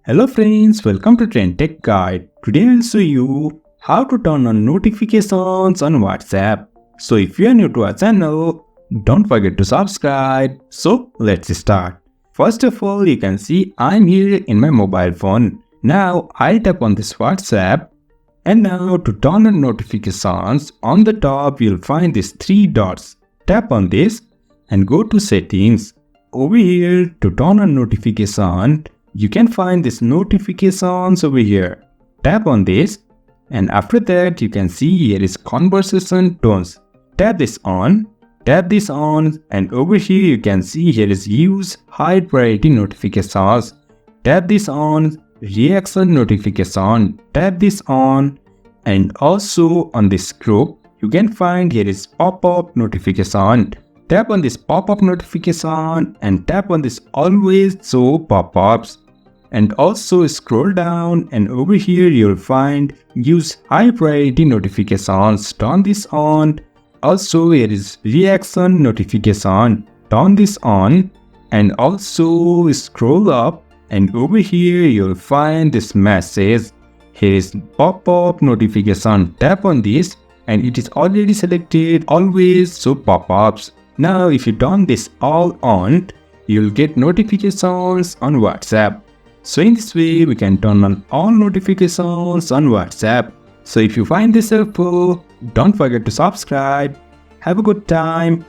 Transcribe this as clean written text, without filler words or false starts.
Hello friends, welcome to Trend Tech Guide. Today I'll show you how to turn on notifications on WhatsApp. So if you are new to our channel, don't forget to subscribe. So let's start. First of all, you can see I'm here in my mobile phone. Now I'll tap on this WhatsApp. And now to turn on notifications, on the top you'll find these three dots. Tap on this and go to settings. Over here to turn on notification, you can find these notifications over here. Tap on this and after that you can see here is conversation tones. Tap this on and over here you can see here is use high priority notifications. Tap this on reaction notification. Tap this on and also on this group you can find here is pop-up notification. Tap on this pop-up notification and tap on this always show pop-ups. And also scroll down and over here you'll find use high priority notifications. Turn this on. Also here is reaction notification. Turn this on and also scroll up and over here you'll find this message. Here is pop-up notification. Tap on this and it is already selected always show pop-ups. Now if you turn this all on, you'll get notifications on WhatsApp. So in this way, we can turn on all notifications on WhatsApp. So if you find this helpful, don't forget to subscribe. Have a good time.